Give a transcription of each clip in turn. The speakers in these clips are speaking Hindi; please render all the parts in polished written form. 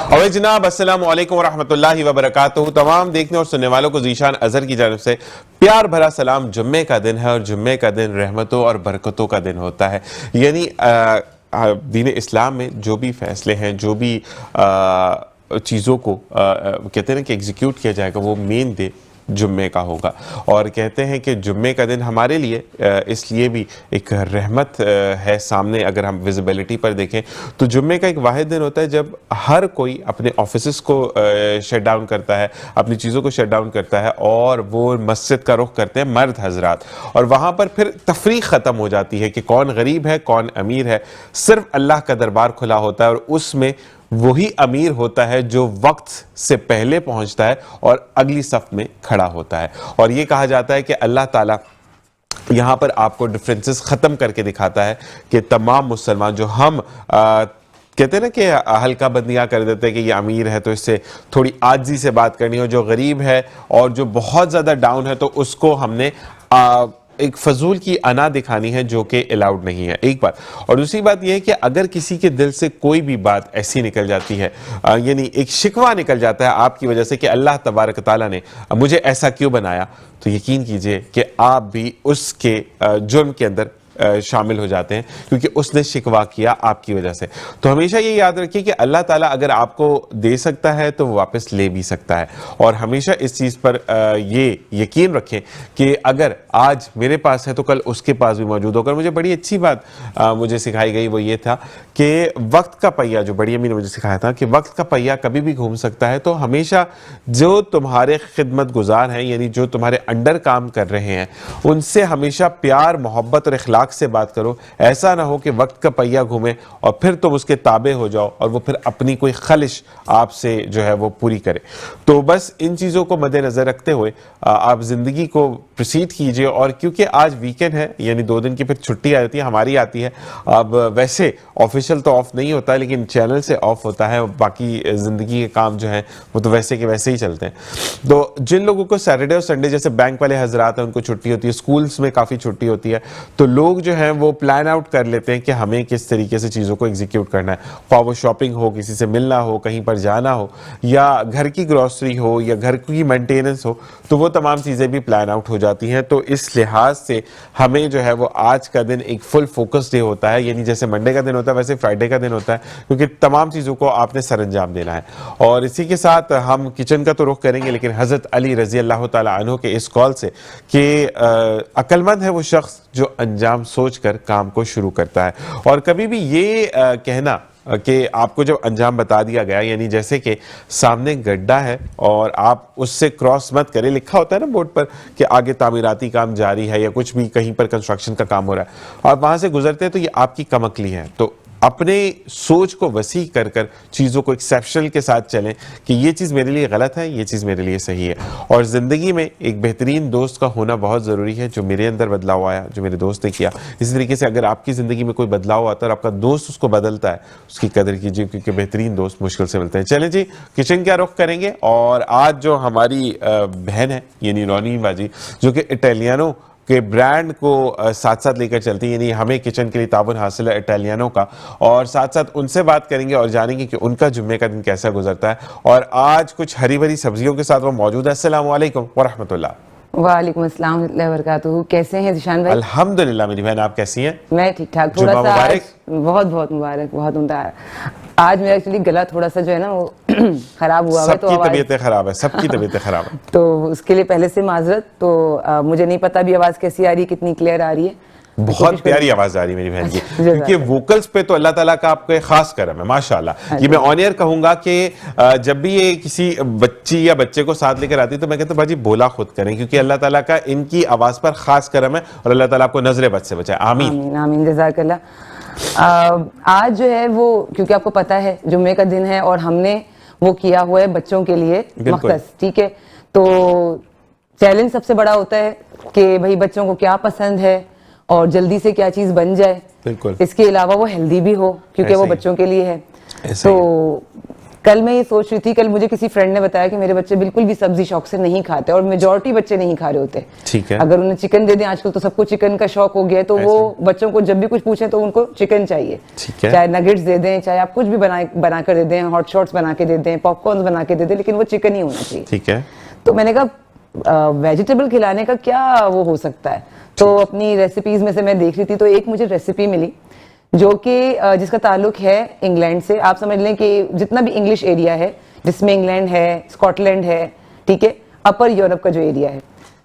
अवे जनाब, अस्सलाम वालेकुम रहमतुल्लाहि व बरकातुहू। तमाम देखने और सुनने वालों को ज़ीशान अजहर की जानब से प्यार भरा सलाम। जुम्मे का दिन है और जुम्मे का दिन रहमतों और बरकतों का दिन होता है। यानी दीन इस्लाम में जो भी फैसले हैं, जो भी चीज़ों को कहते हैं ना कि एग्जीक्यूट किया जाएगा, वो मेन डे जुम्मे का होगा। और कहते हैं कि जुम्मे का दिन हमारे लिए इसलिए भी एक रहमत है सामने। अगर हम विजिबिलिटी पर देखें तो जुम्मे का एक वाहिद दिन होता है जब हर कोई अपने ऑफिस को शट डाउन करता है, अपनी चीज़ों को शट डाउन करता है और वो मस्जिद का रुख करते हैं मर्द हजरात। और वहाँ पर फिर तफरीक ख़त्म हो जाती है कि कौन गरीब है कौन अमीर है। सिर्फ अल्लाह का दरबार खुला होता है और उसमें वही अमीर होता है जो वक्त से पहले पहुंचता है और अगली सफ में खड़ा होता है। और ये कहा जाता है कि अल्लाह ताला यहाँ पर आपको डिफरेंसेस ख़त्म करके दिखाता है कि तमाम मुसलमान जो हम कहते हैं ना कि हल्का बंदियाँ कर देते हैं कि ये अमीर है तो इससे थोड़ी आजी से बात करनी हो, जो गरीब है और जो बहुत ज़्यादा डाउन है तो उसको हमने एक फजूल की अना दिखानी है, जो कि अलाउड नहीं है, एक बात। और दूसरी बात यह है कि अगर किसी के दिल से कोई भी बात ऐसी निकल जाती है, यानी एक शिकवा निकल जाता है आपकी वजह से कि अल्लाह तबारक ताला ने मुझे ऐसा क्यों बनाया, तो यकीन कीजिए कि आप भी उसके जुर्म के अंदर शामिल हो जाते हैं क्योंकि उसने शिकवा किया आपकी वजह से। तो हमेशा ये याद रखिए कि अल्लाह ताला अगर आपको दे सकता है तो वो वापस ले भी सकता है। और हमेशा इस चीज़ पर ये यकीन रखें कि अगर आज मेरे पास है तो कल उसके पास भी मौजूद होकर। मुझे बड़ी अच्छी बात मुझे सिखाई गई, वो ये था कि वक्त का पहिया, जो बड़ी अम्मी ने मुझे सिखाया था कि वक्त का पहिया कभी भी घूम सकता है। तो हमेशा जो तुम्हारे खिदमत गुजार हैं, यानी जो तुम्हारे अंडर काम कर रहे हैं, उनसे हमेशा प्यार मोहब्बत और इखलाक से बात करो। ऐसा ना हो कि वक्त का पहिया घूमे और फिर तुम उसके ताबे हो जाओ और वो फिर अपनी कोई खलिश आपसे जो है वो पूरी करे। तो बस इन चीज़ों को मद्देनजर रखते हुए आप ज़िंदगी को प्रोसीड कीजिए। और क्योंकि आज वीकेंड है, यानी 2 दिन की फिर छुट्टी आ जाती है, हमारी आती है। अब वैसे ऑफिशियल तो ऑफ नहीं होता लेकिन चैनल से ऑफ होता है, बाकी ज़िंदगी के काम जो हैं वो तो वैसे के वैसे ही चलते हैं। तो जिन लोगों को सैटरडे और संडे, जैसे बैंक वाले हजरात हैं, उनको छुट्टी होती है, स्कूल्स में काफ़ी छुट्टी होती है, तो लोग जो है वो प्लान आउट कर लेते हैं कि हमें किस तरीके से चीज़ों को एग्जीक्यूट करना है। ख्वाह वो शॉपिंग हो, किसी से मिलना हो, कहीं पर जाना हो, या घर की ग्रॉसरी हो, या घर की मेंटेनेंस हो, तो वो तमाम चीज़ें भी प्लान आउट हो जाती हैं। तो इस लिहाज से हमें जो है वो आज का दिन एक फुल फोकस डे होता है, यानी जैसे मंडे का दिन होता है वैसे फ्राइडे का दिन होता है, क्योंकि तमाम चीज़ों को आपने सरअंजाम देना है। और इसी के साथ हम किचन का तो रुख करेंगे, लेकिन हज़रत अली रज़ी अल्लाह ताला अन्हु के इस कॉल से कि अक्लमंद है वो शख्स जो अंजाम सोचकर काम को शुरू करता है। और कभी भी ये कहना कि आपको जब अंजाम बता दिया गया, यानी जैसे कि सामने गड्ढा है और आप उससे क्रॉस मत करें, लिखा होता है ना बोर्ड पर कि आगे तामीराती काम जारी है या कुछ भी कहीं पर कंस्ट्रक्शन का काम हो रहा है, और वहाँ से गुजरते हैं तो ये आपकी कमअक्ली है। तो अपने सोच को वसी कर कर चीज़ों को एक्सेप्शनल के साथ चलें कि ये चीज़ मेरे लिए गलत है, ये चीज़ मेरे लिए सही है। और ज़िंदगी में एक बेहतरीन दोस्त का होना बहुत ज़रूरी है। जो मेरे अंदर बदलाव आया, जो मेरे दोस्त ने किया, इसी तरीके से अगर आपकी ज़िंदगी में कोई बदलाव आता है और आपका दोस्त उसको बदलता है, उसकी कदर कीजिए, क्योंकि बेहतरीन दोस्त मुश्किल से मिलते हैं। चलें जी, किचन का रुख करेंगे। और आज जो हमारी बहन है, यानी रोनी बाजी, जो कि इटालियनो के ब्रांड को साथ साथ लेकर चलती है, यानी हमें किचन के लिए ताबन हासिल है इटालियनो का, और साथ साथ उनसे बात करेंगे और जानेंगे कि उनका जुम्मे का दिन कैसा गुजरता है। और आज कुछ हरी भरी सब्जियों के साथ वो मौजूद है। अस्सलाम वालेकुम व रहमतुल्लाह। वालेकुम अस्सलाम व बरकातुहू। कैसे हैं ज़ीशान भाई? अल्हम्दुलिल्लाह मेरी बहन, आप कैसी हैं? मैं ठीक ठाक। थोड़ा सा बहुत बहुत मुबारक, बहुत उम्दा। आज मेरा एक्चुअली गला थोड़ा सा जो है ना वो खराब हुआ है, तो सबकी तबीयतें खराब है, सबकी तबीयतें खराब है, तो उसके लिए पहले से माजरत। तो मुझे नहीं पता भी आवाज़ कैसी आ रही है, कितनी क्लियर आ रही है। बहुत प्यारी आवाज आ रही है मेरी बहन की, क्योंकि वोकल्स पे तो अल्लाह ताला का आपके खास करम है माशाल्लाह। ये मैं ऑन एयर कहूंगा कि जब भी ये किसी बच्ची या बच्चे को साथ लेकर आती है तो मैं कहता हूं भाजी बोला खुद करें, क्योंकि अल्लाह ताला का इनकी आवाज पर खास करम है और अल्लाह ताला आपको नजरे बद से बचाए। आमीन आमीन, जज़ाकल्लाह। आज जो है वो, क्योंकि आपको पता है जुम्मे का दिन है और हमने वो किया हुआ है बच्चों के लिए मखसस, ठीक है। तो चैलेंज सबसे बड़ा होता है कि भाई बच्चों को क्या पसंद है और जल्दी से क्या चीज बन जाए, बिल्कुल। इसके अलावा वो हेल्दी भी हो, क्योंकि वो बच्चों के लिए है। तो कल मैं ये सोच रही थी, कल मुझे किसी फ्रेंड ने बताया कि मेरे बच्चे बिल्कुल भी सब्जी शौक से नहीं खाते और मेजॉरिटी बच्चे नहीं खा रहे होते। ठीक है। अगर उन्हें चिकन दे दें, आजकल तो सबको चिकन का शौक हो गया है, तो वो बच्चों को जब भी कुछ पूछें तो उनको चिकन चाहिए। ठीक है। चाहे नगेट्स दे दें, चाहे आप कुछ भी बना कर दे दें, हॉट शॉट्स बना के दे दें, पॉपकॉर्न बना के दे दें, लेकिन वो चिकन ही होना चाहिए। ठीक है। तो मैंने कहा वेजिटेबल खिलाने का क्या वो हो सकता है, तो अपनी रेसिपीज में से मैं देख रही थी, तो एक मुझे रेसिपी मिली जो कि जिसका ताल्लुक है इंग्लैंड से। आप समझ लें कि जितना भी इंग्लिश एरिया है, जिसमें इंग्लैंड है, स्कॉटलैंड है, ठीक है, अपर यूरोप का जो एरिया है,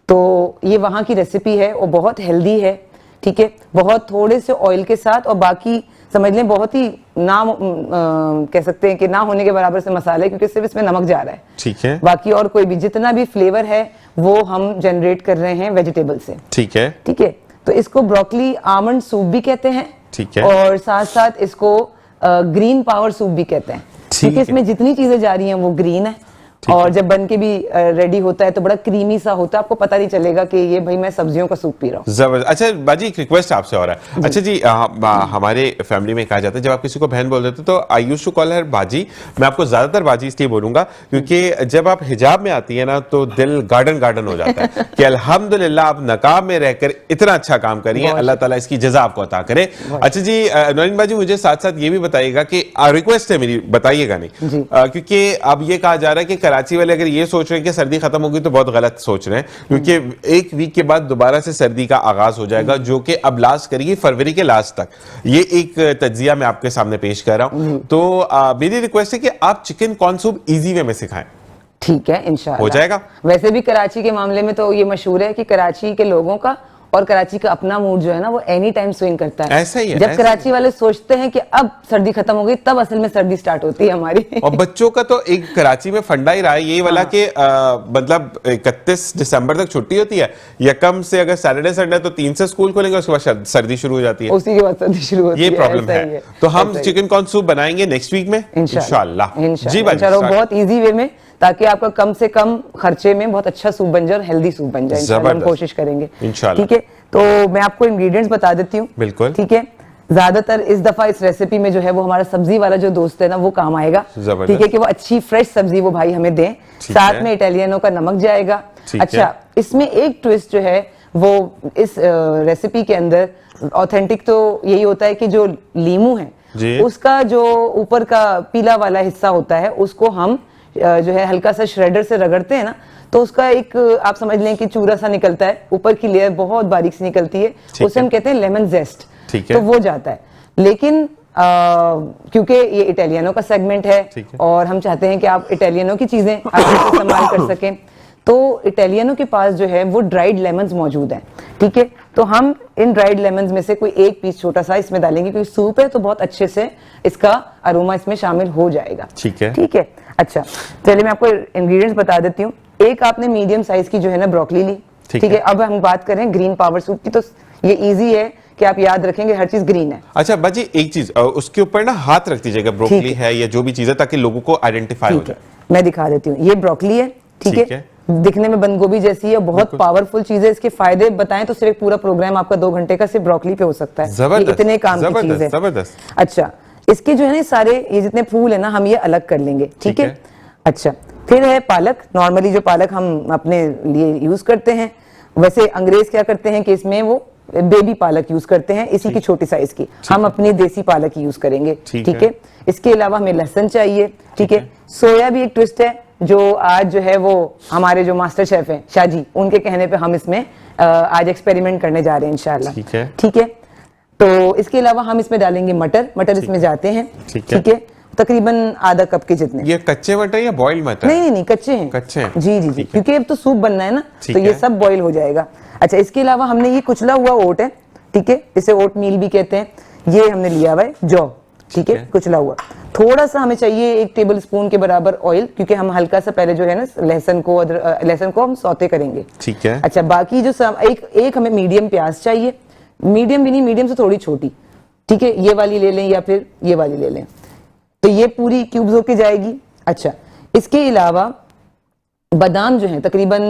तो ये वहाँ की रेसिपी है और बहुत हेल्दी है, ठीक है, बहुत थोड़े से ऑयल के साथ, और बाकी समझ लें बहुत ही कह सकते हैं कि ना होने के बराबर से मसाले, क्योंकि सिर्फ इसमें नमक जा रहा है। ठीक है। बाकी और कोई भी जितना भी फ्लेवर है वो हम जनरेट कर रहे हैं वेजिटेबल से। ठीक है। ठीक है, तो इसको ब्रोकली आमंड सूप भी कहते हैं। ठीक है। और साथ साथ इसको ग्रीन पावर सूप भी कहते हैं, क्योंकि इसमें जितनी चीजें जा रही हैं वो ग्रीन है, और जब बन के भी रेडी होता है तो बड़ा क्रीमी सा होता है, आपको पता नहीं चलेगा कि ये भाई मैं सब्जियों का सूप पी रहा हूँ। जबरदस्त। अच्छा बाजी, एक रिक्वेस्ट आपसे हो रहा है। अच्छा जी, हमारे फैमिली में कहा जाता है जब आप किसी को बहन बोल देते तो I used to call her बाजी। मैं आपको ज्यादातर बाजी इसलिए बोलूंगा क्योंकि जब आप हिजाब में आती है ना तो दिल गार्डन गार्डन हो जाता है कि अल्हम्दुलिल्लाह आप नकाब में रहकर इतना अच्छा काम करी है, अल्लाह ताला इसकी जज़ा आपको अता करे। अच्छा जी नौरीन बाजी, मुझे साथ साथ ये भी बताइएगा कि रिक्वेस्ट है मेरी, बताइएगा नहीं, क्योंकि अब ये कहा जा रहा है कि कराची वाले अगर ये सोच रहे हैं कि सर्दी खत्म होगी तो बहुत गलत सोच रहे हैं, क्योंकि एक वीक के बाद दोबारा से सर्दी का आगाज हो जाएगा जो कि अब लास्ट करेगी फरवरी के लास्ट तक। ये एक तज्जिया मैं आपके सामने पेश कर रहा हूं। तो मेरी रिक्वेस्ट है कि आप chicken corn soup easy way में सिखाएं। ठीक है, इंशाल्लाह हो जाएगा। वैसे भी कराची के मामले में तो ये मशहूर है कि कराची के लोगों का और कराची का अपना मूड जो है ना वो एनी टाइम स्विंग करता है। ऐसा ही है। जब कराची वाले सोचते हैं कि अब सर्दी खत्म हो गई, तब असल में सर्दी स्टार्ट होती है हमारी। और बच्चों का तो एक कराची में फंडा ही रहा है ये वाला कि मतलब 31 दिसंबर तक छुट्टी होती है, यकम से अगर सैटरडे संडे तो 3 से स्कूल खोलेंगे, उसके बाद सर्दी शुरू हो जाती है, उसी के बाद सर्दी शुरू होती है। ये प्रॉब्लम है। तो हम चिकन कॉर्न सूप बनाएंगे नेक्स्ट वीक में इंशाल्लाह। जी बाजी, चलो बहुत इजी वे में, ताकि आपका कम से कम खर्चे में बहुत अच्छा सूप बन जाए और हेल्दी सूप बन जाए। इंशाल्लाह हम कोशिश करेंगे इंशाल्लाह। ठीक है, तो मैं आपको इंग्रेडिएंट्स बता देती हूँ। बिल्कुल। ठीक है, ज्यादातर इस दफा इस रेसिपी में जो है वो हमारा सब्जी वाला जो दोस्त है ना वो काम आएगा। ठीक है, कि वो अच्छी फ्रेश सब्जी वो भाई हमें दें, साथ में इटालियनो का नमक जाएगा। अच्छा, इसमें एक ट्विस्ट जो है वो इस रेसिपी के अंदर ऑथेंटिक तो यही होता है कि जो लीमू है उसका जो ऊपर का पीला वाला हिस्सा होता है उसको हम जो है हल्का सा श्रेडर से रगड़ते हैं ना, तो उसका एक आप समझ लें कि चूरा सा निकलता है, ऊपर की लेयर बहुत बारीक सी निकलती है, उसे हम कहते हैं लेमन जेस्ट। तो वो जाता है, लेकिन क्योंकि ये इटालियनो का सेगमेंट है और हम चाहते हैं कि आप इटालियनो की चीजें आप इस्तेमाल कर सकें, तो इटालियनो के पास जो है वो ड्राइड लेमन्स मौजूद हैं। ठीक है, तो हम इन ड्राइड लेमन्स में से कोई एक पीस छोटा सा इसमें डालेंगे, क्योंकि सूप है तो बहुत अच्छे से इसका अरोमा इसमें शामिल हो जाएगा। ठीक है, ठीक है। अच्छा, चलिए मैं आपको इंग्रेडिएंट्स बता देती हूँ। एक आपने मीडियम साइज की जो है ना ब्रोकली ली। ठीक है, अब हम बात करें ग्रीन पावर सूप की, तो ये इजी है कि आप याद रखेंगे हर चीज ग्रीन है। अच्छा बाजी, एक चीज उसके ऊपर ना हाथ रख दीजिएगा, ब्रोकली है या जो भी चीज है, ताकि लोगों को आइडेंटिफाई हो जाए। मैं दिखा देती हूँ, ये ब्रोकली है। ठीक है, दिखने में बंद गोभी जैसी है, बहुत पावरफुल चीज है। इसके फायदे बताएं तो सिर्फ पूरा प्रोग्राम आपका 2 घंटे का सिर्फ ब्रोकली पे हो सकता है, इतने काम की चीज है। जबरदस्त। अच्छा, इसके जो है ना सारे ये जितने फूल है ना हम ये अलग कर लेंगे। ठीक है। अच्छा, फिर है पालक। नॉर्मली जो पालक हम अपने लिए यूज करते हैं, वैसे अंग्रेज क्या करते हैं कि इसमें वो बेबी पालक यूज करते हैं, इसी की छोटी साइज की। हम अपनी देसी पालक यूज करेंगे। ठीक है, इसके अलावा हमें लहसुन चाहिए। ठीक है, सोया भी एक ट्विस्ट है जो आज जो है वो हमारे जो मास्टर शेफ हैं शाहजी, उनके कहने पे हम इसमें आज एक्सपेरिमेंट करने जा रहे हैं इंशाल्लाह। ठीक है, तो इसके अलावा हम इसमें डालेंगे मटर इसमें जाते हैं। ठीक है, तकरीबन आधा कप के जितने। ये कच्चे मटर या बॉइल्ड मटर? नहीं, कच्चे हैं। कच्चे हैं। जी, क्योंकि अब तो सूप बनना है ना, तो ये सब बॉईल हो जाएगा। अच्छा, इसके अलावा हमने ये कुचला हुआ ओट है। ठीक है, इसे ओट मील भी कहते हैं। ये हमने लिया हुआ है जौ। ठीक है, कुचला हुआ। थोड़ा सा हमें चाहिए 1 टेबल स्पून के बराबर ऑयल, क्योंकि हम हल्का सा पहले जो है ना लहसुन को हम सौते करेंगे। ठीक है। अच्छा, बाकी जो एक हमें मीडियम प्याज चाहिए, मीडियम भी नहीं, मीडियम से थोड़ी छोटी। ठीक है, ये वाली ले लें या फिर ये वाली ले लें, तो ये पूरी क्यूब्स होके जाएगी। अच्छा, इसके अलावा बादाम जो है तकरीबन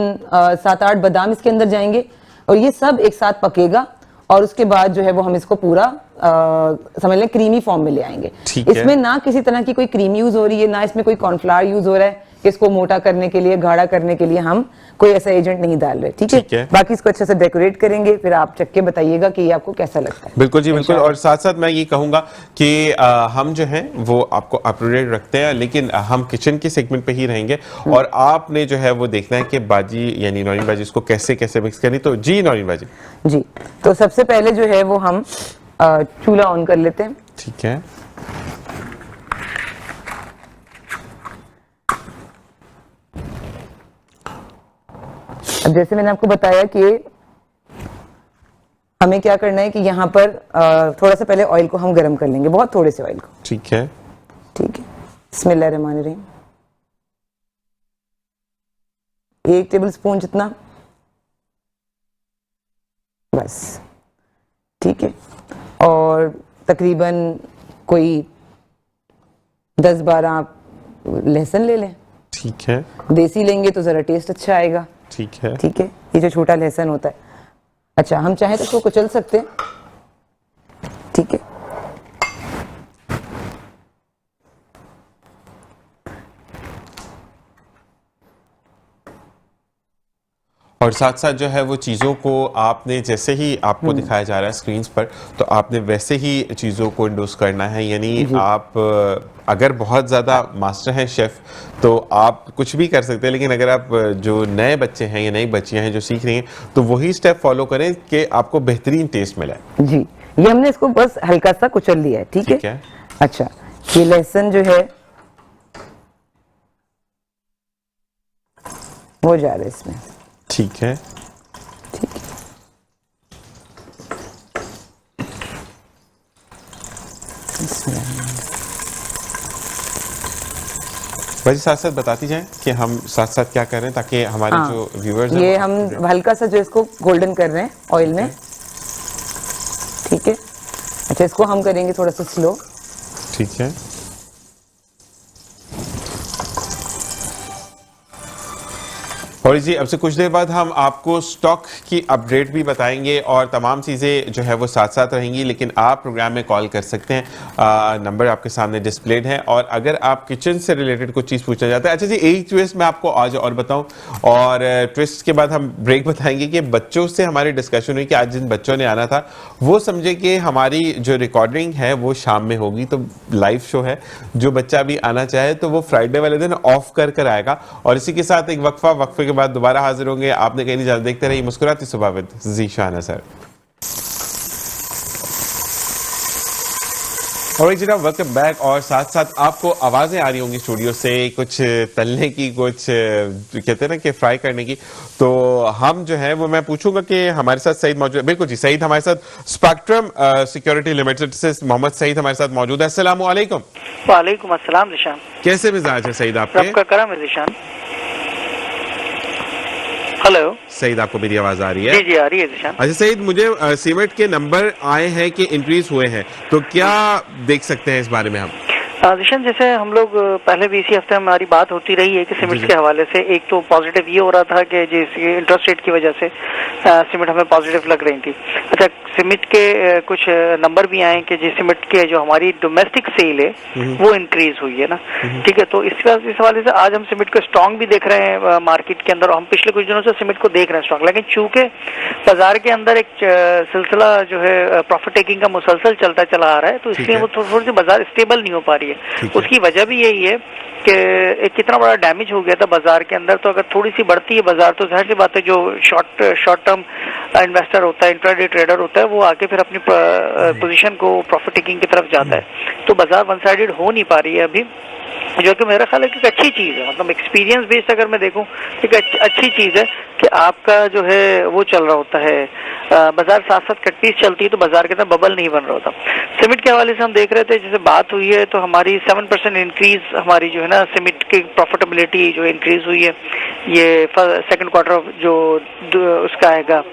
7-8 बादाम इसके अंदर जाएंगे, और ये सब एक साथ पकेगा, और उसके बाद जो है वो हम इसको पूरा समझ लें क्रीमी फॉर्म में ले आएंगे। ठीक है। इसमें ना किसी तरह की कोई क्रीम यूज हो रही है, ना इसमें कोई कॉर्नफ्लावर यूज हो रहा है कि इसको मोटा करने के लिए, गाढ़ा करने के लिए हम कोई ऐसा एजेंट नहीं डाल रहे। ठीक है। बाकी इसको अच्छे से डेकोरेट करेंगे, फिर आप चख के बताइएगा कि ये आपको कैसा लगता है। बिल्कुल जी, बिल्कुल। और साथ साथ मैं ये कहूंगा कि हम जो है वो आपको अपडेट रखते हैं, लेकिन हम किचन के सेगमेंट पे ही रहेंगे और आपने जो है वो देखना है कि बाजी यानी नौरीन बाजी इसको कैसे कैसे मिक्स करनी। तो जी नौरीन बाजी जी, तो सबसे पहले जो है वो हम चूल्हा ऑन कर लेते हैं। ठीक है। अब जैसे मैंने आपको बताया कि हमें क्या करना है कि यहाँ पर थोड़ा सा पहले ऑयल को हम गर्म कर लेंगे, बहुत थोड़े से ऑयल को। ठीक है। ठीक है। बिस्मिल्लाहिर्रहमानिर्रहीम। 1 टेबल स्पून जितना, बस। ठीक है। और तकरीबन कोई 10-12 आप लहसुन ले लें। ठीक है। देसी लेंगे तो जरा टेस्ट अच्छा आएगा। ठीक है। ठीक है। ये जो छोटा लहसुन होता है, अच्छा हम चाहे तो इसको कुचल सकते हैं। ठीक है। और साथ साथ जो है वो चीज़ों को आपने जैसे ही आपको दिखाया जा रहा है स्क्रीन्स पर, तो आपने वैसे ही चीज़ों को इंडोस करना है। यानी आप अगर बहुत ज़्यादा मास्टर हैं शेफ़ तो आप कुछ भी कर सकते हैं, लेकिन अगर आप जो नए बच्चे हैं या नई बच्चियां हैं जो सीख रही हैं तो वही स्टेप फॉलो करें कि आपको बेहतरीन टेस्ट मिले। जी, ये हमने इसको बस हल्का सा कुचल लिया है। ठीक है। अच्छा, ये लहसुन जो है वो जा रहा है इसमें। ठीक है। ठीक है। वैसे साथ साथ बताती जाएं कि हम साथ साथ क्या कर रहे हैं ताकि हमारे जो व्यूअर्स हैं ये हम हल्का सा जो इसको गोल्डन कर रहे हैं ऑयल में। ठीक है। अच्छा, इसको हम करेंगे थोड़ा सा स्लो। ठीक है। और जी अब से कुछ देर बाद हम आपको स्टॉक की अपडेट भी बताएंगे और तमाम चीज़ें जो है वो साथ साथ रहेंगी, लेकिन आप प्रोग्राम में कॉल कर सकते हैं। नंबर आपके सामने डिस्प्लेड है और अगर आप किचन से रिलेटेड कुछ चीज़ पूछना चाहते हैं। अच्छा जी, एक ट्विस्ट मैं आपको आज और बताऊं और ट्विस्ट के बाद हम ब्रेक बताएंगे कि बच्चों से हमारी डिस्कशन हुई कि आज जिन बच्चों ने आना था वो समझे कि हमारी जो रिकॉर्डिंग है वो शाम में होगी, तो लाइव शो है। जो बच्चा भी आना चाहे तो वो फ्राइडे वाले दिन ऑफ कर आएगा। और इसी के साथ एक वक्फे के बाद दोबारा हाजिर होंगे। आपने कहीं नहीं जाना, देखते रहिए मुस्कुराती सुबह विद ज़ीशान सर। और एक जनाब वेलकम बैक। और साथ साथ आपको आवाजें आ रही होंगी स्टूडियो से कुछ तलने की, कुछ कहते हैं ना कि फ्राई करने की। तो हम जो है वो मैं पूछूंगा कि हमारे साथ सईद मौजूद है। बिल्कुल जी, सईद हमारे साथ स्पेक्ट्रम सिक्योरिटी लिमिटेड से मोहम्मद सईद हमारे साथ मौजूद है। अस्सलाम वालेकुम। वालेकुम अस्सलाम ज़ीशान। कैसे मिजाज है सईद आपके? रब का करम है ज़ीशान। हेलो सईद, आपको मेरी आवाज आ रही है? जी जी आ रही है ज़ीशान। अच्छा सईद, मुझे सीमेंट के नंबर आए हैं कि इंक्रीज हुए हैं, तो क्या देख सकते हैं इस बारे में हम? ज़ीशान, जैसे हम लोग पहले भी इसी हफ्ते हमारी बात होती रही है कि सीमेंट के हवाले से एक तो पॉजिटिव ये हो रहा था कि जैसे इंटरेस्ट रेट की वजह से सीमेंट हमें पॉजिटिव लग रही थी। अच्छा, सीमेंट के कुछ नंबर भी आए कि जिस सीमेंट के जो हमारी डोमेस्टिक सेल है वो इंक्रीज हुई है ना। ठीक है, तो इस हवाले से आज हम सीमेंट को स्ट्रॉन्ग भी देख रहे हैं मार्केट के अंदर। हम पिछले कुछ दिनों से सीमेंट को देख रहे हैं स्ट्रॉन्ग, लेकिन चूंकि बाजार के अंदर एक सिलसिला जो है प्रॉफिट टेकिंग का मुसलसल चलता चला आ रहा है, तो इसलिए वो थोड़ी सी बाजार स्टेबल नहीं हो पा रही है। उसकी वजह भी यही है कि एक कितना बड़ा डैमेज हो गया था बाजार के अंदर। तो अगर थोड़ी सी बढ़ती है बाजार तो जाहिर सी बात है जो शॉर्ट टर्म इन्वेस्टर होता है, इंट्राडे ट्रेडर होता है, वो आके फिर अपनी पोजीशन को प्रॉफिट टेकिंग की तरफ जाता है। तो बाजार वन साइडेड हो नहीं पा रही है अभी, जो कि मेरा ख्याल है कि एक अच्छी चीज़ है। मतलब एक्सपीरियंस बेस्ड अगर मैं देखूं, एक अच्छी चीज़ है कि आपका जो है वो चल रहा होता है, बाजार साथ साथ कटपीस चलती है तो बाजार के अंदर बबल नहीं बन रहा होता। सीमेंट के हवाले से हम देख रहे थे, जैसे बात हुई है तो हमारी 7% इंक्रीज हमारी जो है ना सीमेंट की प्रॉफिटेबिलिटी जो इंक्रीज हुई है, ये सेकंड क्वार्टर जो उसका आएगा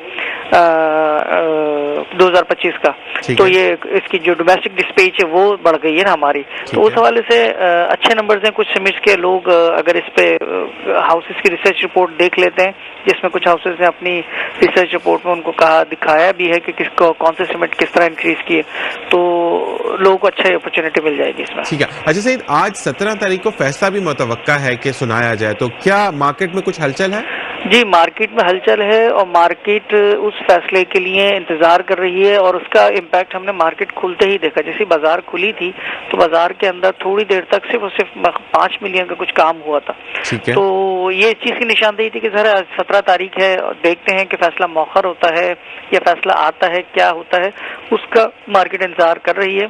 2025 का, तो ये इसकी जो डोमेस्टिक डिस्पैच है वो बढ़ गई है ना हमारी। तो उस हवाले से अच्छे मेंबर्स हैं कुछ सिमिट्स के लोग, अगर इस पे हाउसेस की रिसर्च रिपोर्ट देख लेते हैं, जिसमें कुछ हाउसेस ने अपनी रिसर्च रिपोर्ट में उनको दिखाया भी है कि किसको कौन से सिमेंट किस तरह इंक्रीज किए, तो लोगों को अच्छा अपॉर्चुनिटी मिल जाएगी इसमें। ठीक है। अच्छा सईद, आज 17 तारीख को फैसला भी मुतवक्का है कि सुनाया जाए, तो क्या मार्केट में कुछ हलचल है? जी, मार्केट में हलचल है और मार्केट उस फैसले के लिए इंतजार कर रही है और उसका इम्पैक्ट हमने मार्केट खुलते ही देखा। जैसे बाजार खुली थी तो बाजार के अंदर थोड़ी देर तक सिर्फ और सिर्फ 5 मिलियन का कुछ काम हुआ था। ठीक है। तो ये चीज की निशानदेही थी कि सर 17 तारीख है और देखते हैं कि फैसला मौखर होता है या फैसला आता है, क्या होता है, उसका मार्केट इंतजार कर रही है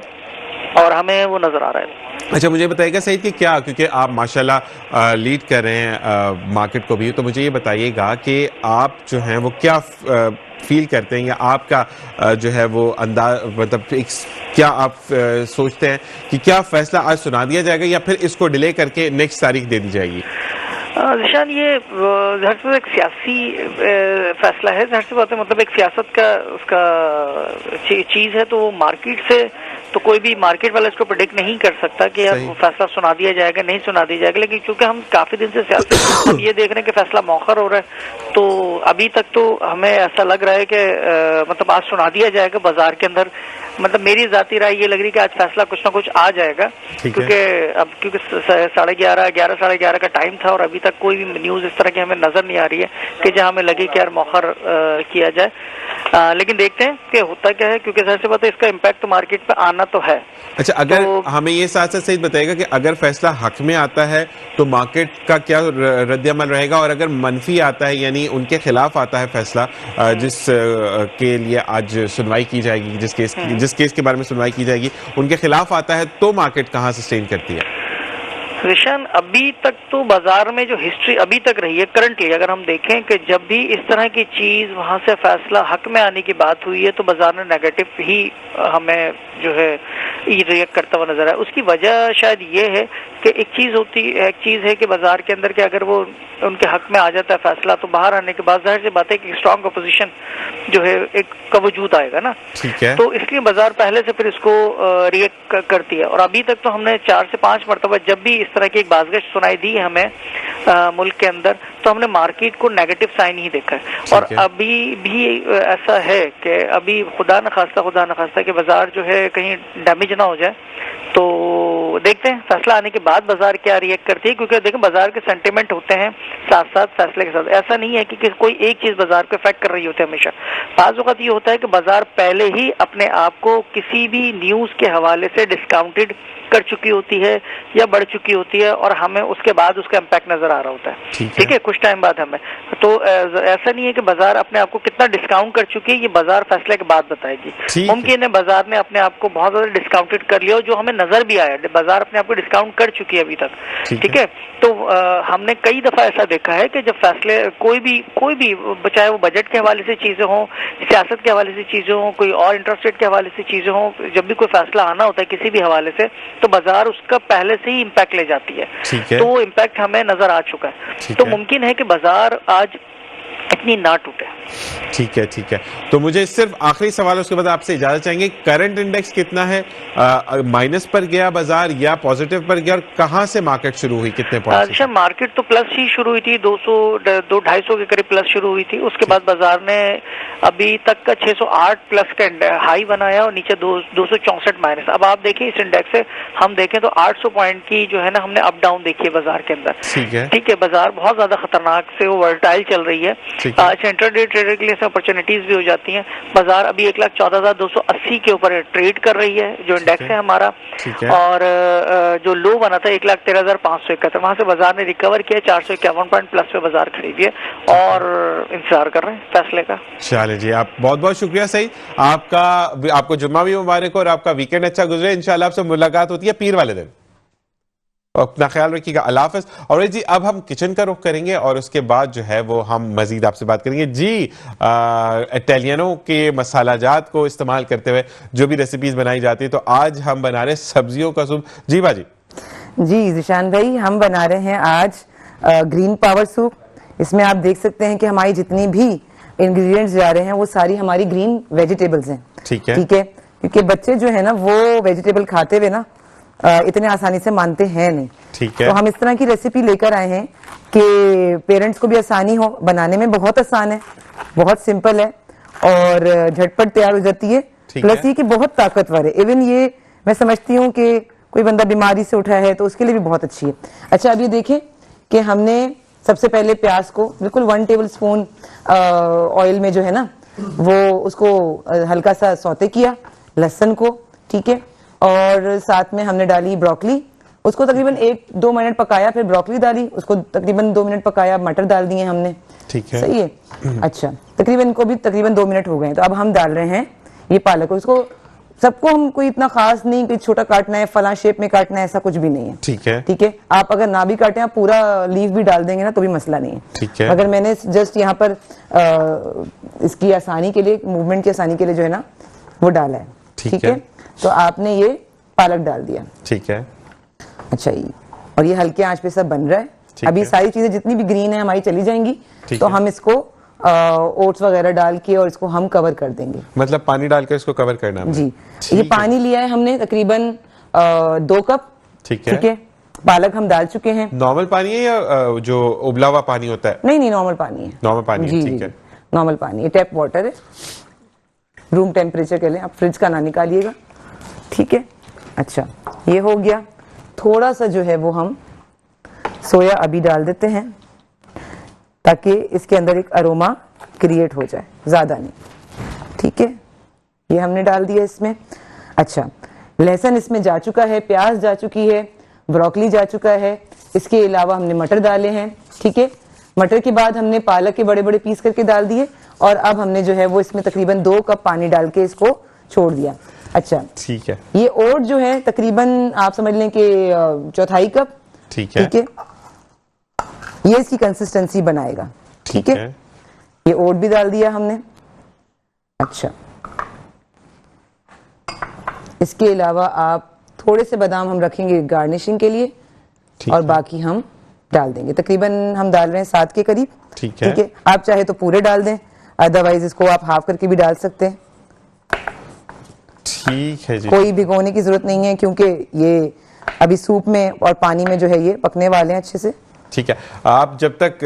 और हमें वो नजर आ रहा है। अच्छा, मुझे बताइएगा सईद कि क्या, क्योंकि आप माशाल्लाह लीड कर रहे हैं मार्केट को भी, तो मुझे ये बताइएगा कि आप जो हैं वो क्या फील करते हैं या आपका जो है वो अंदाज, मतलब क्या आप सोचते हैं कि क्या फैसला आज सुना दिया जाएगा या फिर इसको डिले करके नेक्स्ट तारीख दे दी जाएगी? निशान, ये ज़ाहिर से एक सियासी फैसला है, ज़ाहिर सी बात है, मतलब एक सियासत का उसका चीज़ है, तो वो मार्केट से तो कोई भी मार्केट वाला इसको प्रेडिक्ट नहीं कर सकता कि यार फैसला सुना दिया जाएगा नहीं सुना दिया जाएगा। लेकिन क्योंकि हम काफी दिन से सियासत हम ये देख रहे हैं कि फैसला मौखर हो रहा है, तो अभी तक तो हमें ऐसा लग रहा है कि मतलब आज सुना दिया जाएगा बाजार के अंदर। मतलब मेरी जाती राय ये लग रही है कि आज फैसला कुछ ना कुछ आ जाएगा, क्योंकि अब क्योंकि 11:30 का टाइम था और अभी तक कोई भी न्यूज इस तरह की हमें नजर नहीं आ रही है कि जहां हमें लगे कि यार मौखर किया जाए। लेकिन देखते हैं कि होता क्या है, क्योंकि जैसे पता है इसका इम्पैक्ट तो मार्केट पे आना तो है। अच्छा, अगर हमें ये साथ साथ सही बताइएगा कि अगर फैसला हक में आता है तो मार्केट का क्या रद्द-ए-अमल रहेगा, और अगर मनफी आता है यानी उनके खिलाफ आता है फैसला जिस के लिए आज सुनवाई की जाएगी, जिस केस के बारे में सुनवाई की जाएगी उनके खिलाफ आता है, तो मार्केट कहाँ सस्टेन करती है? रिशन, अभी तक तो बाजार में जो हिस्ट्री अभी तक रही है करंटली, अगर हम देखें कि जब भी इस तरह की चीज वहां से फैसला हक में आने की बात हुई है तो बाजार ने नेगेटिव ही हमें जो है रिएक्ट करता हुआ नजर आया। उसकी वजह शायद ये है कि एक चीज है कि बाजार के अंदर के अगर वो उनके हक में आ जाता है फैसला, तो बाहर आने के बाद जाहिर सी बात है कि स्ट्रांग अपोजिशन जो है एक का वजूद आएगा ना। ठीक है। तो इसलिए बाजार पहले से फिर इसको रिएक्ट करती है। और अभी तक तो हमने 4 से 5 मरतबा जब भी इस तरह की एक बाज़गश्त सुनाई दी है हमें मुल्क के अंदर, तो हमने मार्केट को नेगेटिव साइन ही देखा है। और अभी भी ऐसा है कि अभी खुदा न खास्ता कि बाजार जो है कहीं डैमेज ना हो जाए, तो देखते हैं फैसला आने के बाद बाजार क्या रिएक्ट करती है। क्योंकि देखें बाजार के सेंटिमेंट होते हैं साथ साथ फैसले के साथ, ऐसा नहीं है कि कोई एक चीज बाजार को इफेक्ट कर रही होती है। हमेशा बाज़ वक़्त ये होता है कि बाजार पहले ही अपने आप को किसी भी न्यूज के हवाले से डिस्काउंटेड कर चुकी होती है या बढ़ चुकी होती है और हमें उसके बाद उसका इम्पैक्ट नजर आ रहा होता है। ठीक है, कुछ टाइम बाद हमें तो ऐसा नहीं है कि बाजार अपने आप को कितना डिस्काउंट कर चुकी है, ये बाजार फैसले के बाद बताएगी। मुमकिन है बाजार ने अपने आप को बहुत ज्यादा डिस्काउंटेड कर लिया, जो हमें नजर भी आया, बाजार अपने आप को डिस्काउंट कर चुकी है अभी तक। ठीक है, तो हमने कई दफा ऐसा देखा है कि जब फैसले कोई भी चाहे वो बजट के हवाले से चीजें हों, सियासत के हवाले से चीजें हों, कोई और इंटरेस्ट रेट के हवाले से चीजें हों, जब भी कोई फैसला आना होता है किसी भी हवाले से, तो बाजार उसका पहले से ही इम्पैक्ट ले जाती है। तो वो इम्पैक्ट हमें नजर आ चुका है। तो मुमकिन है कि बाजार आज इतनी ना टूटे। ठीक है। तो मुझे सिर्फ आखिरी सवाल, उसके बाद आपसे इजाजत चाहेंगे। करंट इंडेक्स कितना है? माइनस पर गया बाजार या पॉजिटिव पर गया? और कहां से मार्केट शुरू हुई, कितने पॉइंट? अच्छा, मार्केट तो प्लस ही शुरू हुई थी, 200-250 के करीब प्लस शुरू हुई थी। उसके बाद बाजार ने अभी तक का 608 प्लस का हाई बनाया और नीचे 264 माइनस। अब आप देखिए इस इंडेक्स से हम देखें तो 800 पॉइंट की जो है ना हमने अप डाउन देखी है बाजार के अंदर। ठीक है, बाजार बहुत ज्यादा खतरनाक से वो वर्टाइल चल रही है। आज इंट्राडे ट्रेडर के लिए अपॉर्चुनिटीज भी हो जाती हैं। बाजार अभी 1,14,280 के ऊपर ट्रेड कर रही है, जो इंडेक्स है हमारा। और जो लो बना था 1,13,571, वहां से बाजार ने रिकवर किया, 451 पॉइंट प्लस पे बाजार खड़ी हुई है और इंतजार कर रहे हैं फैसले का। चलिए जी, आप बहुत बहुत शुक्रिया सही, आपको जुम्मा भी मुबारक हो और आपका वीकेंड अच्छा गुजरे। इंशाल्लाह आपसे मुलाकात होती है पीर वाले दिन। अपना ख्याल रखिएगा, अल्लाह हाफ़िज़। और जी अब हम किचन का रुख करेंगे और उसके बाद जो है वो हम मजीद आपसे बात करेंगे। जी, इटालियनों के मसाला जात को इस्तेमाल करते हुए जो भी रेसिपीज बनाई जाती है, तो आज हम बना रहे हैं सब्जियों का सूप। जी बाजी। जी ज़ीशान भाई, हम बना रहे हैं आज ग्रीन पावर सूप। इसमें आप देख सकते हैं कि हमारी जितनी भी इंग्रेडिएंट्स जा रहे हैं वो सारी हमारी ग्रीन वेजिटेबल्स हैं। ठीक है, क्योंकि बच्चे जो है ना वो वेजिटेबल खाते हुए ना इतने आसानी से मानते हैं नहीं। ठीक है। तो हम इस तरह की रेसिपी लेकर आए हैं कि पेरेंट्स को भी आसानी हो, बनाने में बहुत आसान है, बहुत सिंपल है और झटपट तैयार हो जाती है। प्लस ये कि बहुत ताकतवर है। इवन ये मैं समझती हूँ कि कोई बंदा बीमारी से उठा है तो उसके लिए भी बहुत अच्छी है। अच्छा, अब ये देखें कि हमने सबसे पहले प्याज को बिल्कुल 1 टेबल स्पून ऑयल में जो है ना वो उसको हल्का सा सौते किया, लहसुन को, ठीक है, और साथ में हमने डाली ब्रोकली, उसको तकरीबन 1-2 मिनट पकाया, फिर ब्रोकली डाली, उसको तकरीबन 2 मिनट पकाया, मटर डाल दिए हमने। ठीक है, सही है। अच्छा, तकरीबन इनको भी तकरीबन 2 मिनट हो गए, तो अब हम डाल रहे हैं ये पालक। उसको सबको हम कोई इतना खास नहीं कि छोटा काटना है, फला शेप में काटना है, ऐसा कुछ भी नहीं है। ठीक है, ठीक है। आप अगर ना भी काटें, आप पूरा लीफ भी डाल देंगे ना तो भी मसला नहीं है। ठीक है। अगर मैंने जस्ट यहाँ पर इसकी आसानी के लिए, मूवमेंट की आसानी के लिए जो है ना वो डाला है। ठीक है। तो आपने ये पालक डाल दिया। ठीक है। अच्छा, ये और ये हल्के आंच पे सब बन रहा है। अभी सारी चीजें जितनी भी ग्रीन है हमारी चली जाएंगी, तो हम इसको ओट्स वगैरह डाल के और इसको हम कवर कर देंगे। मतलब पानी डालकर इसको कवर करना है? जी। ये पानी लिया है हमने तकरीबन 2 कप। ठीक है। ठीक है। पालक हम डाल चुके हैं। नॉर्मल पानी है या जो उबला हुआ पानी होता है? नहीं, नॉर्मल पानी है। नॉर्मल पानी है, ठीक है। नॉर्मल पानी है, टैप वाटर है, रूम टेम्परेचर के लिए, आप फ्रिज का ना निकालिएगा। ठीक है। अच्छा, ये हो गया। थोड़ा सा जो है वो हम सोया अभी डाल देते हैं ताकि इसके अंदर एक अरोमा क्रिएट हो जाए, ज्यादा नहीं। ठीक है, ये हमने डाल दिया इसमें। अच्छा, लहसुन इसमें जा चुका है, प्याज जा चुकी है, ब्रोकली जा चुका है, इसके अलावा हमने मटर डाले हैं। ठीक है। मटर के बाद हमने पालक के बड़े बड़े पीस करके डाल दिए और अब हमने जो है वो इसमें तकरीबन 2 कप पानी डाल के इसको छोड़ दिया। अच्छा, ठीक है। ये ओट जो है तकरीबन आप समझ लें कि 1/4 कप। ठीक है। ठीक है। ये इसकी कंसिस्टेंसी बनाएगा। ठीक है। ये ओट भी डाल दिया हमने। अच्छा, इसके अलावा आप थोड़े से बादाम हम रखेंगे गार्निशिंग के लिए और बाकी हम डाल देंगे। तकरीबन हम डाल रहे हैं 7 के करीब। ठीक है। ठीक है। आप चाहे तो पूरे डाल दें, अदरवाइज इसको आप हाफ करके भी डाल सकते हैं। ठीक है जी। कोई भिगोने की जरूरत नहीं है क्योंकि ये अभी सूप में और पानी में जो है ये पकने वाले हैं अच्छे से। ठीक है। आप जब तक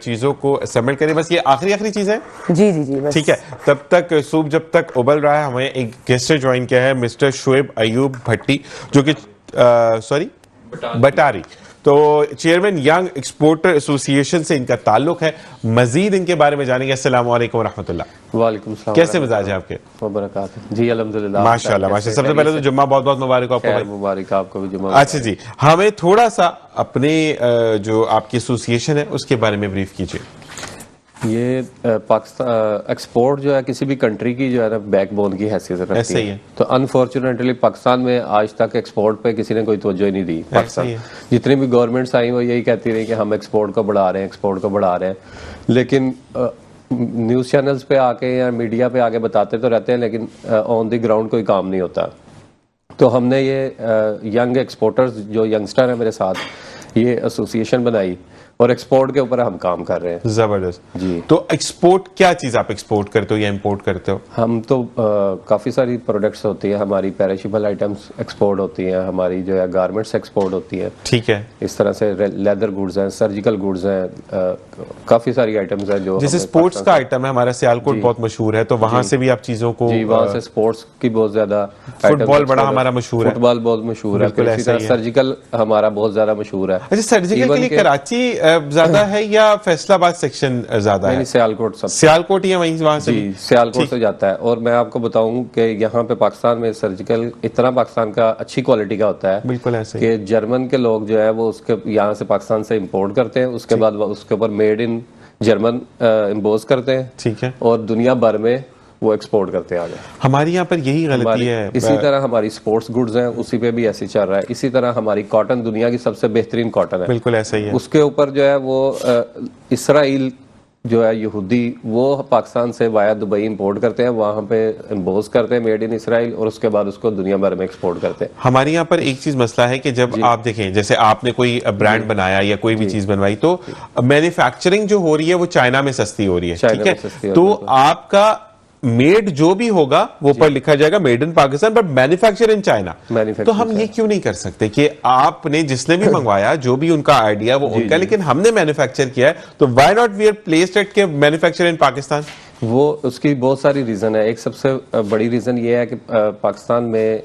चीजों को सबमिट करें, बस ये आखिरी चीज है। जी जी जी, बस। ठीक है। तब तक सूप जब तक उबल रहा है, हमें एक गेस्ट ज्वाइन किया है, मिस्टर शुएब अयूब भट्टी, जो कि बटारी, तो चेयरमैन यंग एक्सपोर्टर एसोसिएशन से इनका ताल्लुक है। मजीद इनके बारे में जानेंगे। अस्सलाम वालेकुम रहमतुल्लाह। वालेकुम सलाम। कैसे मिजाज है आपके? वबरकातुहू। जी अल्हम्दुलिल्लाह, माशाल्लाह माशाल्लाह। सबसे पहले तो जुम्मा बहुत बहुत मुबारक आपको भाई। मुबारक आपको भी जुम्मा। अच्छा जी, हमें थोड़ा सा अपने जो आपकी एसोसिएशन है उसके बारे में ब्रीफ कीजिए। ये पाकिस्तान एक्सपोर्ट जो है किसी भी कंट्री की जो है ना बैकबोन की हैसियत रखती है। ऐसे ही है। तो अनफॉर्चुनेटली पाकिस्तान में आज तक एक्सपोर्ट पे किसी ने कोई तवज्जो ही नहीं दी। पाकिस्तान जितनी भी गवर्नमेंट्स आई वो यही कहती रही कि हम एक्सपोर्ट को बढ़ा रहे हैं, एक्सपोर्ट को बढ़ा रहे हैं, लेकिन न्यूज़ चैनल्स पे आके या मीडिया पे आके बताते तो रहते हैं, लेकिन ऑन द ग्राउंड कोई काम नहीं होता। तो हमने ये यंग एक्सपोर्टर्स जो यंगस्टर है मेरे साथ, ये एसोसिएशन बनाई और एक्सपोर्ट के ऊपर हम काम कर रहे हैं। जबरदस्त जी। तो एक्सपोर्ट क्या चीज आप एक्सपोर्ट करते हो या इंपोर्ट करते हो? हम तो काफ़ी सारी प्रोडक्ट्स होती है हमारी, पेरिशेबल आइटम्स एक्सपोर्ट होती हैं हमारी, जो है गारमेंट्स एक्सपोर्ट होती हैं। ठीक है। इस तरह से लेदर गुड्स हैं, सर्जिकल गुड्स हैं, काफ़ी सारी आइटम्स हैं जो जैसे स्पोर्ट्स का आइटम है हमारा, सियालकोट बहुत मशहूर है, तो वहां से भी आप चीजों को। जी, वहाँ से स्पोर्ट्स की बहुत ज्यादा, फुटबॉल बड़ा हमारा मशहूर है, फुटबॉल बहुत मशहूर है, इसी तरह सर्जिकल हमारा बहुत ज्यादा मशहूर है। अच्छा, सर्जिकल के लिए कराची ज्यादा है या फैसलाबाद सेक्शन ज्यादा है? सियालकोट सब, सियालकोट ही है वहीं, वहां से जी सियालकोट से जाता है। और मैं आपको बताऊं कि यहाँ पे पाकिस्तान में सर्जिकल इतना पाकिस्तान का अच्छी क्वालिटी का होता है, बिल्कुल ऐसे कि जर्मन के लोग जो है वो उसके यहाँ से पाकिस्तान से इंपोर्ट करते हैं, उसके बाद उसके ऊपर मेड इन जर्मन इम्पोज करते हैं। ठीक है। और दुनिया भर में वो एक्सपोर्ट करते हैं आगे। हमारी यहाँ पर यही गलती है। इसी तरह हमारी स्पोर्ट्स गुड्स हैं, उसी पे भी ऐसे चल रहा है। इसी तरह हमारी कॉटन दुनिया की सबसे बेहतरीन कॉटन है, बिल्कुल ऐसा ही है। उसके ऊपर जो है वो इसराइल जो है यहूदी, वो पाकिस्तान से वाया दुबई इंपोर्ट करते हैं, वहां पे इम्पोज करते हैं मेड इन इसराइल, और उसके बाद उसको दुनिया भर में एक्सपोर्ट करते हैं। हमारी यहाँ पर एक चीज मसला है कि जब आप देखें, जैसे आपने कोई ब्रांड बनाया या कोई भी चीज बनवाई, तो मैन्युफैक्चरिंग जो हो रही है वो चाइना में सस्ती हो रही है। ठीक है। तो आपका मेड जो भी होगा वो पर लिखा जाएगा made in Pakistan but manufacture in China. तो हम ये क्यों नहीं कर सकते कि आपने जिसने भी मंगवाया जो भी उनका आइडिया वो उनका, लेकिन हमने मैन्युफैक्चर किया है तो why not we are placed at के मैन्युफैक्चर इन पाकिस्तान? वो उसकी बहुत सारी रीजन है। एक सबसे बड़ी रीजन ये है कि पाकिस्तान में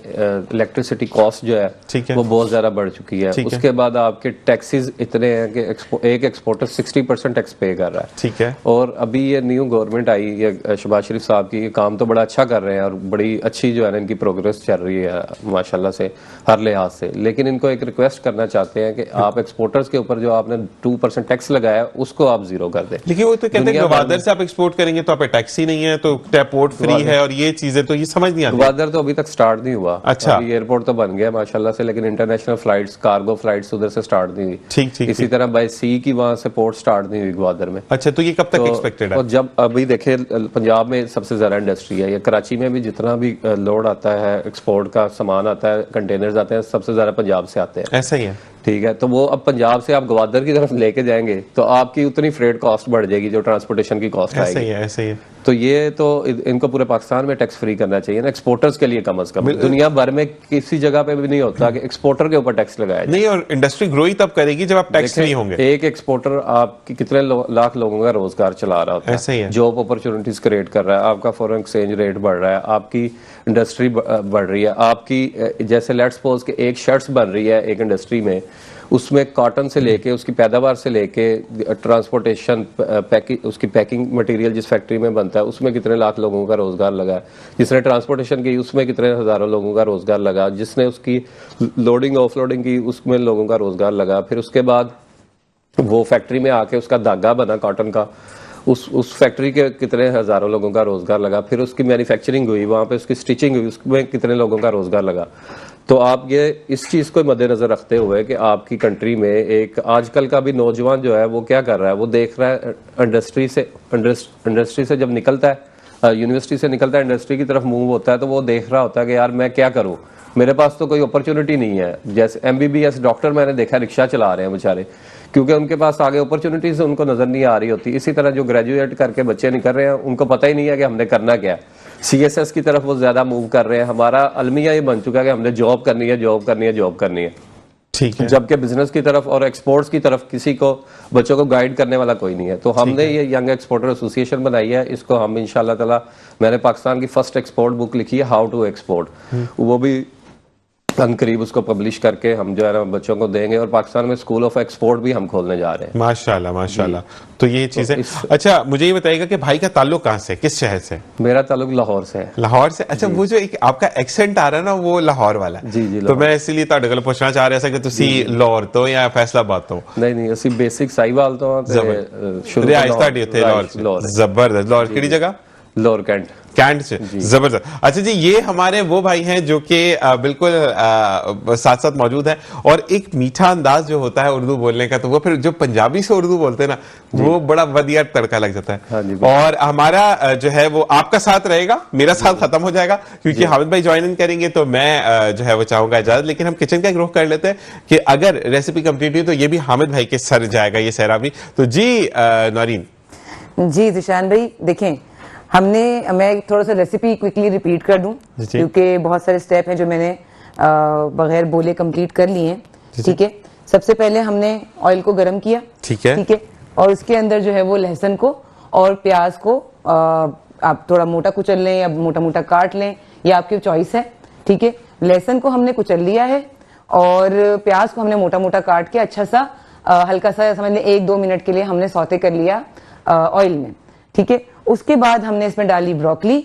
इलेक्ट्रिसिटी कॉस्ट जो है वो बहुत ज्यादा बढ़ चुकी है। उसके बाद आपके टैक्सेस इतने हैं कि एक एक्सपोर्टर 60% टैक्स पे कर रहा है। ठीक है। और अभी ये न्यू गवर्नमेंट आई है शहबाज शरीफ साहब की, ये काम तो बड़ा अच्छा कर रहे हैं और बड़ी अच्छी जो है ना इनकी प्रोग्रेस चल रही है माशाल्लाह से हर लिहाज से। लेकिन इनको एक रिक्वेस्ट करना चाहते हैं कि आप एक्सपोर्टर्स के ऊपर जो आपने 2% टैक्स लगाया उसको आप जीरो कर दें। लेकिन वो तो कहते हैं गवादर से आप एक्सपोर्ट करेंगे तो टैक्स ही नहीं है तो पोर्ट फ्री है और ये चीजें तो ये समझ नहीं आती। ग्वादर तो अभी तक स्टार्ट नहीं हुआ। अच्छा। अभी एयरपोर्ट तो बन गया माशाल्लाह से, लेकिन इंटरनेशनल फ्लाइट्स कार्गो फ्लाइट्स उधर से स्टार्ट नहीं हुई। ठीक। इसी तरह बाय सी की वहां से पोर्ट स्टार्ट नहीं हुई ग्वादर में। अच्छा, तो ये कब तक एक्सपेक्टेड है? और जब अभी देखे पंजाब में सबसे ज्यादा इंडस्ट्री है, या कराची में भी जितना भी लोड आता है एक्सपोर्ट का सामान आता है, कंटेनर्स आते हैं, सबसे ज्यादा पंजाब से आते हैं। ऐसा ही है। ठीक है। तो वो अब पंजाब से आप ग्वादर की तरफ लेके जाएंगे तो आपकी उतनी फ्रेट कॉस्ट बढ़ जाएगी जो ट्रांसपोर्टेशन की कॉस्ट आएगी। ऐसा ही है। तो ये तो इनको पूरे पाकिस्तान में टैक्स फ्री करना चाहिए ना, एक्सपोर्टर्स के लिए कम से कम। दुनिया भर में किसी जगह पे भी नहीं होता कि एक्सपोर्टर के ऊपर टैक्स लगाया जाए। नहीं, और इंडस्ट्री ग्रो ही तब करेगी जब आप टैक्स फ्री होंगे। एक एक्सपोर्टर आपकी कितने लाख लोगों का रोजगार चला रहा होता है। ऐसा ही है। जॉब अपॉर्चुनिटीज क्रिएट कर रहा है, आपका फॉरेन एक्सचेंज रेट बढ़ रहा है, आपकी इंडस्ट्री बढ़ रही है, आपकी जैसे लेट्स सपोज कि एक शर्ट्स बन रही है एक इंडस्ट्री में, उसमें कॉटन से लेके उसकी पैदावार से लेके ट्रांसपोर्टेशन उसकी पैकिंग मटेरियल जिस फैक्ट्री में बनता है उसमें कितने लाख लोगों का रोजगार लगा, जिसने ट्रांसपोर्टेशन की उसमें कितने हजारों लोगों का रोजगार लगा, जिसने उसकी लोडिंग ऑफलोडिंग की उसमें लोगों का रोजगार लगा। फिर उसके बाद वो फैक्ट्री में आके उसका धागा बना कॉटन का, उस फैक्ट्री के कितने हजारों लोगों का रोजगार लगा। फिर उसकी मैन्युफैक्चरिंग हुई, वहां पे उसकी स्टिचिंग हुई, उसमें कितने लोगों का रोजगार लगा। तो आप ये इस चीज को मद्देनजर रखते हुए कि आपकी कंट्री में एक आजकल का भी नौजवान जो है वो क्या कर रहा है, वो देख रहा है इंडस्ट्री से जब निकलता है, यूनिवर्सिटी से निकलता है, इंडस्ट्री की तरफ मूव होता है, तो वो देख रहा होता है कि यार मैं क्या करूं, मेरे पास तो कोई अपॉर्चुनिटी नहीं है। जैसे MBBS डॉक्टर मैंने देखा रिक्शा चला रहे हैं बेचारे, क्योंकि उनके पास आगे अपॉर्चुनिटीज उनको नजर नहीं आ रही होती। इसी तरह जो ग्रेजुएट करके बच्चे निकल रहे हैं उनको पता ही नहीं है कि हमने करना क्या है। CSS की तरफ वो ज्यादा मूव कर रहे हैं। हमारा अलमिया ये बन चुका है कि हमने जॉब करनी है, जॉब करनी है, जॉब करनी है। ठीक है। जबकि बिजनेस की तरफ और एक्सपोर्ट्स की तरफ किसी को बच्चों को गाइड करने वाला कोई नहीं है। तो हमने ये यंग एक्सपोर्टर एसोसिएशन बनाई है। इसको हम इंशाल्लाह ताला, मैंने पाकिस्तान की फर्स्ट एक्सपोर्ट बुक लिखी है हाउ टू एक्सपोर्ट, वो भी करीब उसको पब्लिश करके हम जो है ना बच्चों को देंगे। और पाकिस्तान में स्कूल ऑफ एक्सपोर्ट भी हम खोलने जा रहे हैं। माशाल्लाह माशाल्लाह। तो ये चीज है। अच्छा, मुझे ये बताइएगा कि भाई का ताल्लुक कहाँ से, किस शहर से? मेरा ताल्लुक लाहौर से है। लाहौर से? अच्छा, वो जो एक आपका एक्सेंट आ रहा है ना वो लाहौर वाला है। जी। तो मैं इसीलिए ਤੁਹਾਡੇ ਕੋਲ ਪੁੱਛਣਾ ਚਾਹ ਰਿਹਾ ਸੀ ਕਿ ਤੁਸੀਂ ਲਾਹੌਰ ਤੋਂ ਜਾਂ ਫੈਸਲਾਬਾਦ ਤੋਂ? नहीं ਅਸੀਂ ਬੇਸਿਕ ਸਾਈਵਾਲ ਤੋਂ ਤੇ ਸ਼ੁਰੂ ਰਿਹਾਇਸ਼ ਤੁਹਾਡੀ ਉੱਥੇ ਲਾਹੌਰ ਚ? ਜ਼ਬਰਦस्त। ਲਾਹੌਰ ਕਿਹੜੀ ਜਗ੍ਹਾ? लाहौर कैंट। कैंट से। जबरदस्त। अच्छा जी, ये हमारे वो भाई हैं जो कि बिल्कुल साथ साथ मौजूद है। और एक मीठा अंदाज जो होता है उर्दू बोलने का, तो वो फिर जो पंजाबी से उर्दू बोलते हैं ना, वो बड़ा बढ़िया तड़का लग जाता है। हाँ जी। और हमारा जो है वो आपका साथ रहेगा, मेरा साथ खत्म हो जाएगा क्योंकि हामिद भाई ज्वाइन इन करेंगे तो मैं जो है वो चाहूंगा इजाजत। लेकिन हम किचन का एक रुख कर लेते हैं कि अगर रेसिपी कंप्लीट हुई तो ये भी हामिद भाई के सर जाएगा ये सहरा भी। तो जी नौरीन। जी जिशान भाई, देखें मैं थोड़ा सा रेसिपी क्विकली रिपीट कर दूं क्योंकि बहुत सारे स्टेप हैं जो मैंने बगैर बोले कंप्लीट कर लिए हैं। ठीक है। सबसे पहले हमने ऑयल को गर्म किया। ठीक है। और उसके अंदर जो है वो लहसुन को और प्याज को आप थोड़ा मोटा कुचल लें या मोटा मोटा काट लें, ये आपकी चॉइस है। ठीक है। लहसुन को हमने कुचल लिया है और प्याज को हमने मोटा मोटा काट के अच्छा सा हल्का सा समझ लें 1-2 मिनट के लिए हमने सौते कर लिया ऑयल में। ठीक है। उसके बाद हमने इसमें डाली ब्रोकली,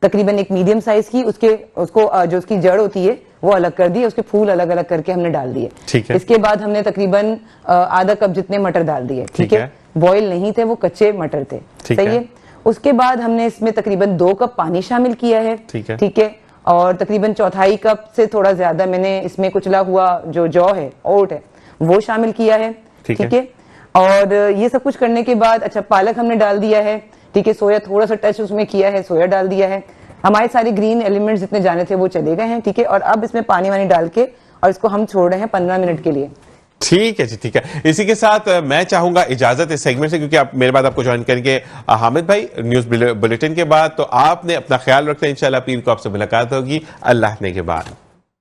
तकरीबन एक मीडियम साइज की, उसको जो उसकी जड़ होती है वो अलग कर दी, उसके फूल अलग अलग करके हमने डाल दिए। ठीक है। इसके बाद हमने तकरीबन आधा कप जितने मटर डाल दिए। ठीक है। बॉयल नहीं थे, वो कच्चे मटर थे। सही है। उसके बाद हमने इसमें तकरीबन 2 कप पानी शामिल किया है। ठीक है। और तकरीबन 1/4 कप से थोड़ा ज्यादा मैंने इसमें कुचला हुआ जो जौ है, ओट है, वो शामिल किया है। ठीक है। और ये सब कुछ करने के बाद अच्छा पालक हमने डाल दिया है। ठीक है। सोया थोड़ा सा टच उसमें किया है, सोया डाल दिया है। हमारे सारे ग्रीन एलिमेंट्स जितने जाने थे वो चले गए हैं। ठीक है। और अब इसमें पानी वानी डाल के और इसको हम छोड़ रहे हैं 15 मिनट के लिए। ठीक है जी, ठीक है। इसी के साथ मैं चाहूंगा इजाजत इस सेगमेंट से, क्योंकि आप मेरे बाद आपको ज्वाइन करेंगे हामिद भाई न्यूज बुलेटिन के बाद। तो आपने अपना ख्याल रखना, इंशाल्लाह पीर को आपसे मुलाकात होगी। अल्लाह ने के बाद।